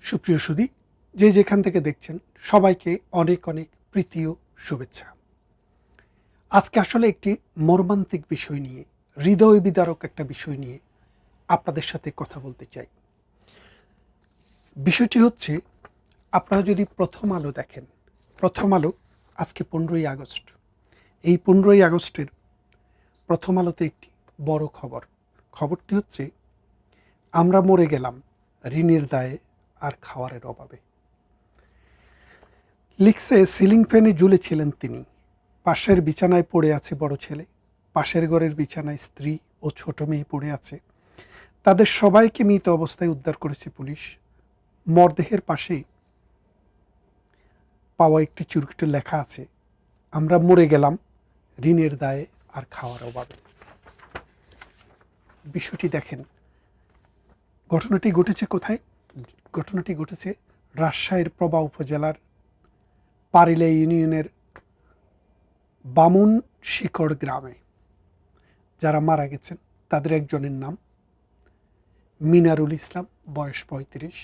সুপ্রিয় সুধী, যে যেখান থেকে দেখছেন সবাইকে অনেক অনেক প্রীতি ও শুভেচ্ছা। আজকে আসলে একটি মর্মান্তিক বিষয় নিয়ে, হৃদয় বিদারক একটা বিষয় নিয়ে আপনাদের সাথে কথা বলতে চাই। বিষয়টি হচ্ছে, আপনারা যদি প্রথম আলো দেখেন, প্রথম আলো আজকে 15ই আগস্ট। এই 15ই আগস্টের প্রথম আলোতে একটি বড় খবর। খবরটি হচ্ছে, আমরা মরে গেলাম ঋণের দায়ে আর খাওয়ারের অভাবে। লিখছে, সিলিং ফ্যানে ঝুলেছিলেন তিনি, পাশের বিছানায় পড়ে আছে বড় ছেলে, পাশের ঘরের বিছানায় স্ত্রী ও ছোট মেয়ে পড়ে আছে। তাদের সবাইকে মৃত অবস্থায় উদ্ধার করেছে পুলিশ। মরদেহের পাশে পাওয়া একটি চুরুটে লেখা আছে, আমরা মরে গেলাম ঋণের দায়ে আর খাওয়ার অভাবে। বিষয়টি দেখেন, ঘটনাটি ঘটেছে কোথায়? ঘটনাটি ঘটেছে রাজশাহীর প্রভা উপজেলার পারিলা ইউনিয়নের বামুন শিকড় গ্রামে। যারা মারা গেছেন তাদের একজনের নাম মিনারুল ইসলাম, বয়স 35,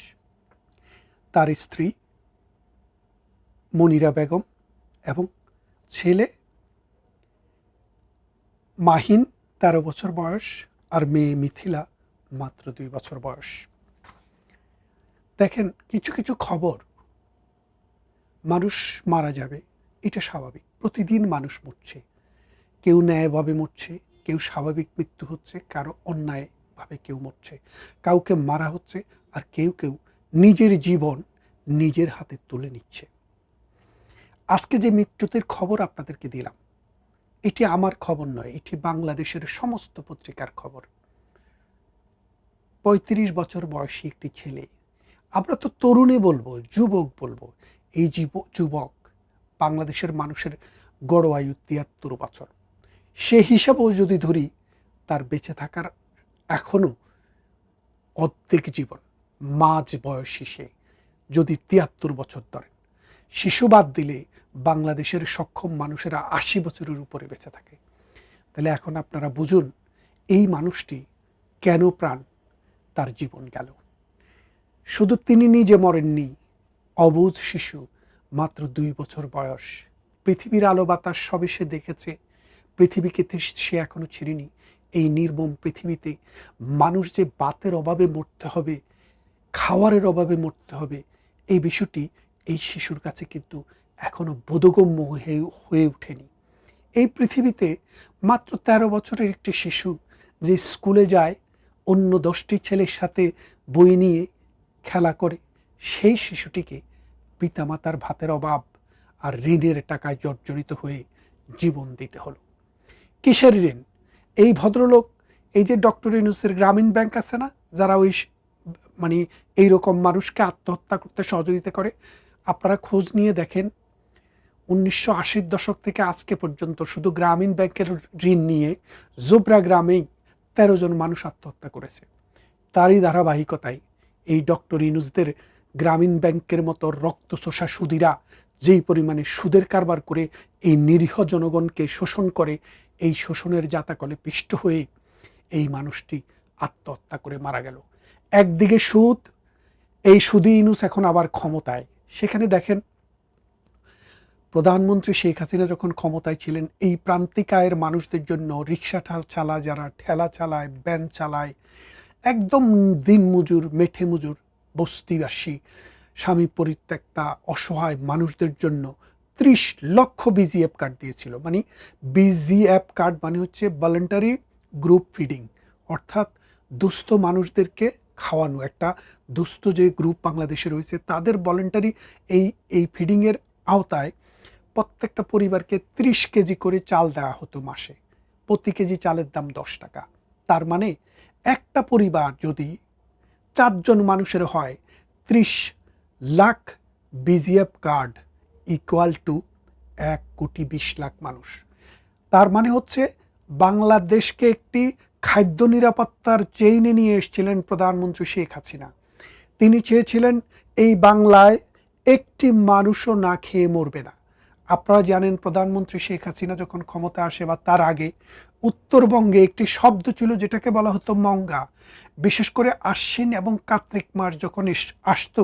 তার স্ত্রী মনিরা বেগম এবং ছেলে মাহিন 13 বছর বয়স, আর মেয়ে মিথিলা মাত্র 2 বছর বয়স। দেখেন, কিছু কিছু খবর, মানুষ মারা যাবে এটা স্বাভাবিক, প্রতিদিন মানুষ মরছে, কেউ ন্যায়ভাবে মরছে, কেউ স্বাভাবিক মৃত্যু হচ্ছে, কারো অন্যায়ভাবে কেউ মরছে, কাউকে মারা হচ্ছে, আর কেউ কেউ নিজের জীবন নিজের হাতে তুলে নিচ্ছে। আজকে যে মৃত্যুদের খবর আপনাদেরকে দিলাম, এটি আমার খবর নয়, এটি বাংলাদেশের সমস্ত পত্রিকার খবর। 35 বছর বয়সী একটি ছেলে, আমরা তো তরুণী বলবো, যুবক বলবো, এই যুবক বাংলাদেশের মানুষের গড় আয়ু 73 বছর। সে হিসাবেও যদি ধরি, তার বেঁচে থাকার এখনো অর্ধেক জীবন, মাঝ বয়সী সে যদি 73 বছর ধরেন, শিশু বাদ দিলে বাংলাদেশের সক্ষম মানুষেরা 80 বছরের উপরে বেঁচে থাকে। তাহলে এখন আপনারা বুঝুন, এই মানুষটি কেন তার জীবন গেল। শুধু তিনি নিজে মরেননি, অবুঝ শিশু, মাত্র 2 বছর বয়স, পৃথিবীর আলো বাতাস সবে সে দেখেছে, পৃথিবীকে সে এখনো ছিঁড়েনি। এই নির্মম পৃথিবীতে মানুষ যে বাতের অভাবে মরতে হবে, খাওয়ারের অভাবে মরতে হবে, এই বিষয়টি এই শিশুর কাছে কিন্তু এখনো বোধগম্য হয়ে ওঠেনি। এই পৃথিবীতে মাত্র 13 বছরের একটি শিশু যে স্কুলে যায়, অন্য 10টি ছেলের সাথে বই নিয়ে খেলা করে, সেই শিশুটিকে পিতামাতার ভাতের অভাব আর ঋণের টাকায় জর্জরিত হয়ে জীবন দিতে হলো। কিসের ঋণ? এই ভদ্রলোক, এই যে ডক্টর ইউনূসের গ্রামীণ ব্যাংক আছে না, যারা ওই মানে এইরকম মানুষকে আত্মহত্যা করতে সহযোগিতা করে, আপনারা খোঁজ নিয়ে দেখেন, 1980-র দশক থেকে আজকে পর্যন্ত শুধু গ্রামীণ ব্যাংকের ঋণ নিয়ে জোবরা গ্রামেই 13 জন মানুষ আত্মহত্যা করেছে। তারই ধারাবাহিকতায় এই ডক্টর ইউনূসদের গ্রামীণ ব্যাংকের মতো রক্তচোষা সুদীরা যেই পরিমাণে সুদের কারবার করে এই নিরীহ জনগণকে শোষণ করে, এই শোষণের জাতাকলে পিষ্ট হয়ে এই মানুষটি আত্মহত্যা করে মারা গেল। একদিকে সুদ, এই সুদী ইউনূস এখন আবার ক্ষমতায়। সেখানে দেখেন, প্রধানমন্ত্রী শেখ হাসিনা যখন ক্ষমতায় ছিলেন, এই প্রান্তিক আয়ের মানুষদের জন্য রিক্সা চালায়, যারা ঠেলা চালায়, ভ্যান চালায়, একদম দিন মজুর, মেঠে মজুর, বস্তিবাসী, স্বামী পরিত্যক্তা, অসহায় মানুষদের জন্য 30 লক্ষ বিজিএফ কার্ড দিয়েছিল। মানে বিজিএফ কার্ড মানে হচ্ছে ভলান্টারি গ্রুপ ফিডিং, অর্থাৎ দুস্থ মানুষদেরকে খাওয়ানো। একটা দুস্থ যে গ্রুপ বাংলাদেশে রয়েছে, তাদের ভলান্টারি এই ফিডিংয়ের আওতায় প্রত্যেকটা পরিবারকে 30 কেজি করে চাল দেওয়া হতো মাসে। প্রতি কেজি চালের দাম 10 টাকা। তার মানে একটা পরিবার যদি 4 জন মানুষের হয়, 30 lakh VGF card equal to 1,20,00,000 মানুষ। তার মানে হচ্ছে, বাংলাদেশকে একটি খাদ্য নিরাপত্তার চেইনে নিয়ে এসেছিলেন প্রধানমন্ত্রী শেখ হাসিনা। তিনি চেয়েছিলেন এই বাংলায় একটি মানুষও না খেয়ে মরবে না। আপনারা জানেন, প্রধানমন্ত্রী শেখ হাসিনা যখন ক্ষমতা আসে বা তার আগে উত্তরবঙ্গে একটি শব্দ ছিল যেটাকে বলা হতো মঙ্গা। বিশেষ করে আশ্বিন এবং কার্তিক মাস যখন আসতো,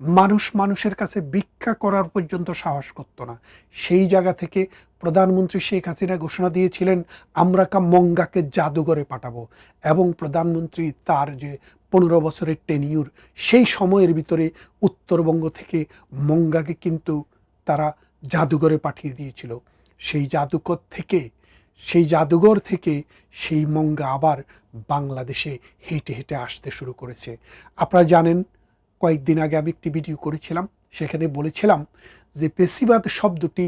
মানুষ মানুষের কাছে ভিক্ষা করার পর্যন্ত সাহস করতো না। সেই জায়গা থেকে প্রধানমন্ত্রী শেখ হাসিনা ঘোষণা দিয়েছিলেন, আমরা মঙ্গাকে জাদুঘরে পাঠাবো। এবং প্রধানমন্ত্রী তার যে 15 বছরের টেনিউর, সেই সময়ের ভিতরে উত্তরবঙ্গ থেকে মঙ্গাকে কিন্তু তারা জাদুঘরে পাঠিয়ে দিয়েছিল। সেই জাদুঘর থেকে সেই মঙ্গা আবার বাংলাদেশে হেঁটে হেঁটে আসতে শুরু করেছে। আপনারা জানেন, কয়েকদিন আগে আমি একটি ভিডিও করেছিলাম, সেখানে বলেছিলাম যে পেশিবাদ শব্দটি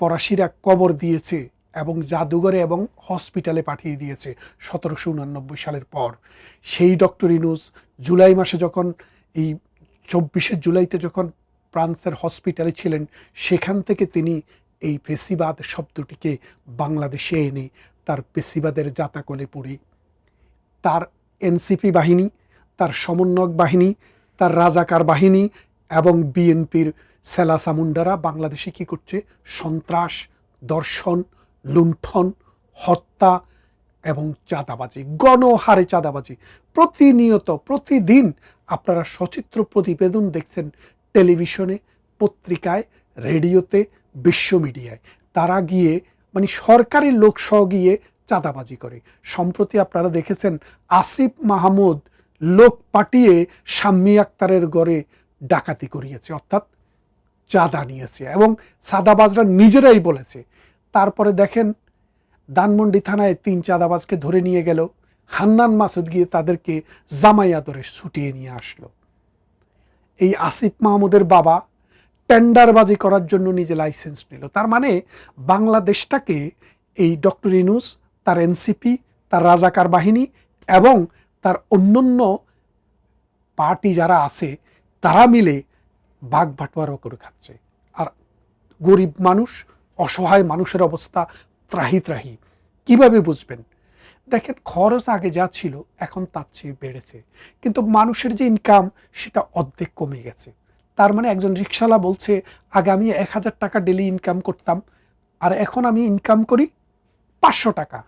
ফরাসিরা কবর দিয়েছে এবং জাদুঘরে এবং হসপিটালে পাঠিয়ে দিয়েছে 1789 সালের পর। সেই ডক্টর ইউনূস জুলাই মাসে যখন, এই 24শে জুলাইতে যখন ফ্রান্সের হসপিটালে ছিলেন, সেখান থেকে তিনি এই পেশিবাদ শব্দটিকে বাংলাদেশে এনে তার পেশিবাদের জাতাকলে পড়ে তার এনসিপি বাহিনী, তার সমন্বয়ক বাহিনী, তার রাজাকার বাহিনী এবং বিএনপির সেলা সামুন্ডারা বাংলাদেশে কী করছে? সন্ত্রাস, দর্শন, লুণ্ঠন, হত্যা এবং চাঁদাবাজি, গণহারে চাঁদাবাজি। প্রতিনিয়ত, প্রতিদিন আপনারা সচিত্র প্রতিবেদন দেখছেন টেলিভিশনে, পত্রিকায়, রেডিওতে, বিশ্ব মিডিয়ায়। তারা গিয়ে মানে সরকারি লোকসহ গিয়ে চাঁদাবাজি করে। সম্প্রতি আপনারা দেখেছেন আসিফ মাহমুদ লোক পাঠিয়ে শাম্মী আক্তারের ঘরে ডাকাতি করিয়েছে, অর্থাৎ চাঁদা নিয়েছে, এবং চাঁদাবাজরা নিজেরাই বলেছে। তারপরে দেখেন ধানমন্ডি থানায় 3 চাঁদাবাজকে ধরে নিয়ে গেল, হান্নান মাসুদ গিয়ে তাদেরকে জামাইয়া ধরে ছুটিয়ে নিয়ে আসলো। এই আসিফ মাহমুদের বাবা টেন্ডারবাজি করার জন্য নিজে লাইসেন্স নিল। তার মানে বাংলাদেশটাকে এই ডক্টর ইউনূস, তার এনসিপি, তার রাজাকার বাহিনী এবং তার অন্যান্য পার্টি যারা আছে, তারা মিলে বাগ বাটোয়ারা করে খাচ্ছে। আর গরিব মানুষ, অসহায় মানুষের অবস্থা ত্রাহি ত্রাহি। কিভাবে বুঝবেন? দেখেন, খরচ আগে যা ছিল এখন তার চেয়ে বেড়েছে, কিন্তু মানুষের যে ইনকাম সেটা অর্ধেক কমে গেছে। তার মানে একজন রিকশাওয়ালা বলছে, আগে আমি 1000 টাকা ডেলি ইনকাম করতাম, আর এখন আমি ইনকাম করি 500 টাকা।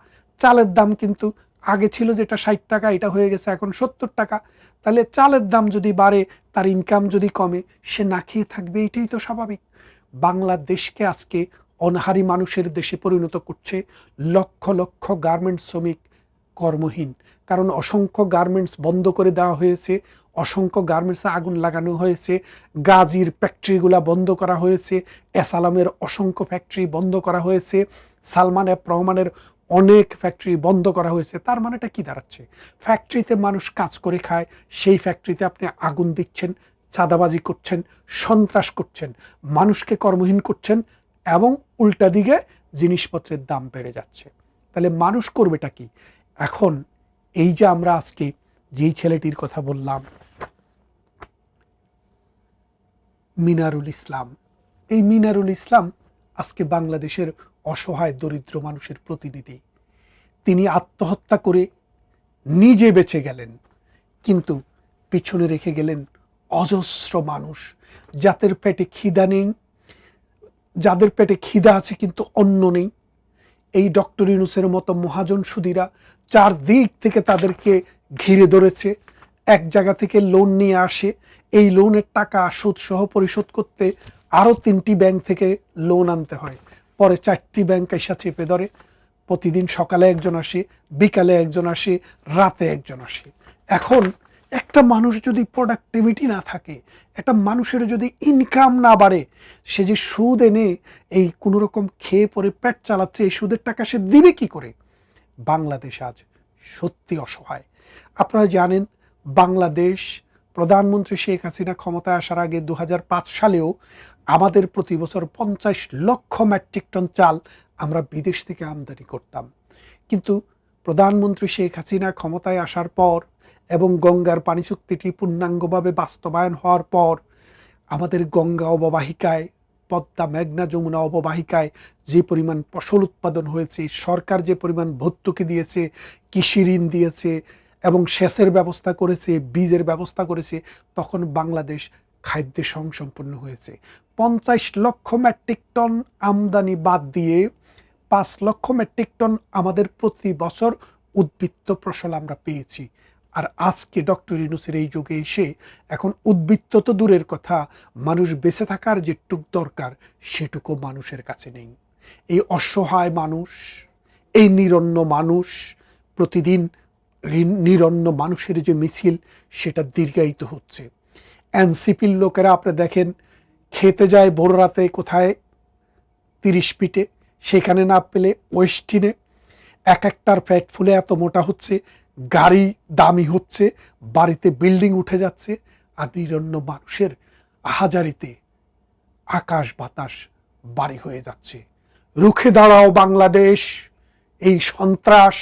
চালের দাম কিন্তু আগে ছিল যেটা 60 টাকা, এটা হয়ে গেছে এখন 70 টাকা। তাহলে চালের দাম যদি বাড়ে, তার ইনকাম যদি কমে, সে না খেয়ে থাকবে, এটাই তো স্বাভাবিক। বাংলাদেশকে আজকে অনাহারী মানুষের দেশে পরিণত করছে। লক্ষ লক্ষ গার্মেন্টস শ্রমিক কর্মহীন, কারণ অসংখ্য গার্মেন্টস বন্ধ করে দেওয়া হয়েছে, অসংখ্য গার্মেন্টসে আগুন লাগানো হয়েছে, গাজীর ফ্যাক্টরিগুলা বন্ধ করা হয়েছে, এসালামের অসংখ্য ফ্যাক্টরি বন্ধ করা হয়েছে, সালমান এফ রহমানের অনেক ফ্যাক্টরি বন্ধ করা হয়েছে। তার মানেটা কি দাঁড়াচ্ছে? ফ্যাক্টরিতে মানুষ কাজ করে খায়, সেই ফ্যাক্টরিতে আপনি আগুন দিচ্ছেন, চাঁদাবাজি করছেন, সন্ত্রাস করছেন, মানুষকে কর্মহীন করছেন, এবং উল্টা দিকে জিনিসপত্রের দাম বেড়ে যাচ্ছে। তাহলে মানুষ করবেটা কি? এখন এই যে আমরা আজকে যেই ছেলেটির কথা বললাম, মিনারুল ইসলাম, এই মিনারুল ইসলাম আজকে বাংলাদেশের অসহায় দরিদ্র মানুষের প্রতিনিধি। তিনি আত্মহত্যা করে নিজে বেঁচে গেলেন, কিন্তু পিছনে রেখে গেলেন অজস্র মানুষ যাদের পেটে খিদা নেই, যাদের পেটে খিদা আছে কিন্তু অন্ন নেই। এই ডক্টর ইউনূসের মতো মহাজন সুদীরা চারদিক থেকে তাদেরকে ঘিরে ধরেছে। এক জায়গা থেকে লোন নিয়ে আসে, এই লোনের টাকা সুদসহ পরিশোধ করতে আরও 3টি ব্যাংক থেকে লোন আনতে হয়, পরে 4টি ব্যাংক এসে চেপে ধরে। প্রতিদিন সকালে একজন আসে, বিকালে একজন আসে, রাতে একজন আসে। এখন একটা মানুষ যদি প্রোডাক্টিভিটি না থাকে, একটা মানুষের যদি ইনকাম না বাড়ে, সে যে সুদ এনে এই কোনোরকম খেয়ে পরে পেট চালাচ্ছে, এই সুদের টাকা সে দিবে কি করে? বাংলাদেশ আজ সত্যি অসহায়। আপনারা জানেন, বাংলাদেশ প্রধানমন্ত্রী শেখ হাসিনা ক্ষমতায় আসার আগে 2005 সালেও আমাদের প্রতি বছর 50 লক্ষ মেট্রিক টন চাল আমরা বিদেশ থেকে আমদানি করতাম। কিন্তু প্রধানমন্ত্রী শেখ হাসিনা ক্ষমতায় আসার পর এবং গঙ্গার পানি চুক্তিটি পূর্ণাঙ্গভাবে বাস্তবায়ন হওয়ার পর আমাদের গঙ্গা অববাহিকায়, পদ্মা, মেঘনা, যমুনা অববাহিকায় যে পরিমাণ ফসল উৎপাদন হয়েছে, সরকার যে পরিমাণ ভর্তুকি দিয়েছে, কৃষি ঋণ দিয়েছে এবং সেচের ব্যবস্থা করেছে, বীজের ব্যবস্থা করেছে, তখন বাংলাদেশ খাদ্যে স্বয়ংসম্পূর্ণ হয়েছে। 50 লক্ষ মেট্রিক টন আমদানি বাদ দিয়ে 5 লক্ষ মেট্রিক টন আমাদের প্রতি বছর উদ্বৃত্ত ফসল আমরা পেয়েছি। আর আজকে ডক্টর ইউনূসের এই যুগে এসে এখন উদ্বৃত্ত তো দূরের কথা, মানুষ বেঁচে থাকার যেটুক দরকার সেটুকু মানুষের কাছে নেই। এই অসহায় মানুষ, এই নিরন্ন মানুষ, প্রতিদিন নিরন্ন মানুষের যে মিছিল সেটা দীর্ঘায়িত হচ্ছে। এনসিপির লোকেরা আপনি দেখেন খেতে যায় ভোর রাতে কোথায় 30 ফিটে, সেখানে না পেলে ওয়েস্টিনে। এক একটার পেট ফুলে এত মোটা হচ্ছে, গাড়ি দামি হচ্ছে, বাড়িতে বিল্ডিং উঠে যাচ্ছে, আর নিরন্ন মানুষের আহাজারিতে আকাশ বাতাস বাড়ি হয়ে যাচ্ছে। রুখে দাঁড়াও বাংলাদেশ, এই সন্ত্রাস,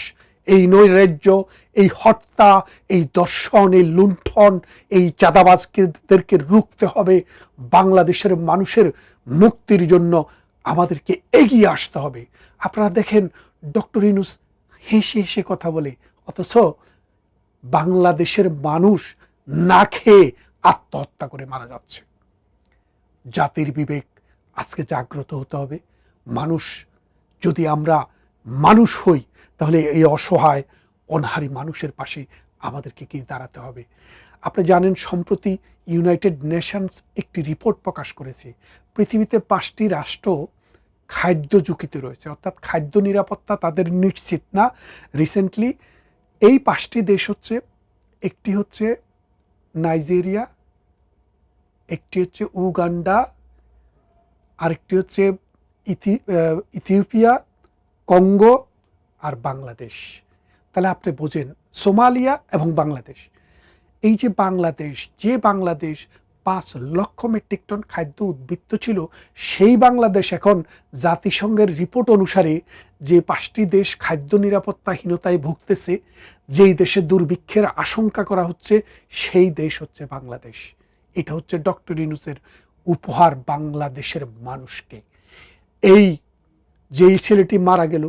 এই নৈরাজ্য, এই হত্যা, এই দর্শন, এই লুণ্ঠন, এই চাঁদাবাজদেরকে রুখতে হবে। বাংলাদেশের মানুষের মুক্তির জন্য আমাদেরকে এগিয়ে আসতে হবে। আপনারা দেখেন ডক্টর ইউনূস হেসে হেসে কথা বলে, অথচ বাংলাদেশের মানুষ না খেয়ে আত্মহত্যা করে মারা যাচ্ছে। জাতির বিবেক আজকে জাগ্রত হতে হবে। মানুষ, যদি আমরা মানুষ হই তাহলে এই অসহায় অনাহারী মানুষের পাশে আমাদেরকে কি দাঁড়াতে হবে। আপনি জানেন সম্প্রতি ইউনাইটেড নেশনস একটি রিপোর্ট প্রকাশ করেছে, পৃথিবীতে 5টি রাষ্ট্র খাদ্য ঝুঁকিতে রয়েছে, অর্থাৎ খাদ্য নিরাপত্তা তাদের নিশ্চিত না। রিসেন্টলি এই 5টি দেশ হচ্ছে, একটি হচ্ছে নাইজেরিয়া, একটি হচ্ছে উগান্ডা, আরেকটি হচ্ছে ইথিওপিয়া, কঙ্গো আর বাংলাদেশ। তাহলে আপনি বোঝেন, সোমালিয়া এবং বাংলাদেশ। এই যে বাংলাদেশ 5 লক্ষ মেট্রিক টন খাদ্য উদ্বৃত্ত ছিল, সেই বাংলাদেশ এখন জাতিসংঘের রিপোর্ট অনুসারে যে 5টি দেশ খাদ্য নিরাপত্তাহীনতায় ভুগতেছে, যেই দেশে দুর্ভিক্ষের আশঙ্কা করা হচ্ছে, সেই দেশ হচ্ছে বাংলাদেশ। এটা হচ্ছে ডক্টর ইউনূসের উপহার বাংলাদেশের মানুষকে। এই যেই ছেলেটি মারা গেল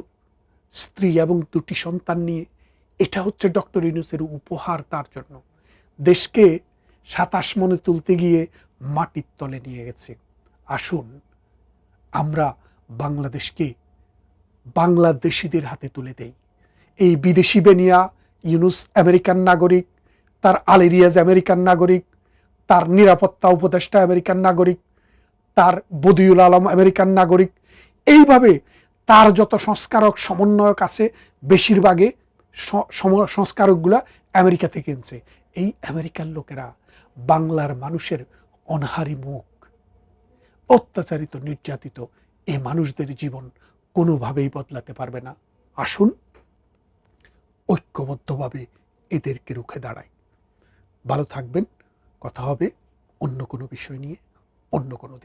স্ত্রী এবং 2টি সন্তান নিয়ে, এটা হচ্ছে ডক্টর ইউনূসের উপহার তার জন্য। দেশকে 27 মনে তুলতে গিয়ে মাটির তলে নিয়ে গেছে। আসুন আমরা বাংলাদেশকে বাংলাদেশিদের হাতে তুলে দেই। এই বিদেশি বেনিয়া ইউনূস আমেরিকান নাগরিক, তার আলী রিয়াজ আমেরিকান নাগরিক, তার নিরাপত্তা উপদেষ্টা আমেরিকান নাগরিক, তার বদিউল আলম আমেরিকান নাগরিক। এইভাবে তার যত সংস্কারক সমন্বয়ক আছে, বেশিরভাগে সংস্কারকগুলা আমেরিকা থেকে কিনছে। এই আমেরিকান লোকেরা বাংলার মানুষের অনাহারী মুখ, অত্যাচারিত নির্যাতিত এই মানুষদের জীবন কোনোভাবেই বদলাতে পারবে না। আসুন ঐক্যবদ্ধভাবে এদেরকে রুখে দাঁড়াই। ভালো থাকবেন। কথা হবে অন্য কোনো বিষয় নিয়ে অন্য কোনো দিন।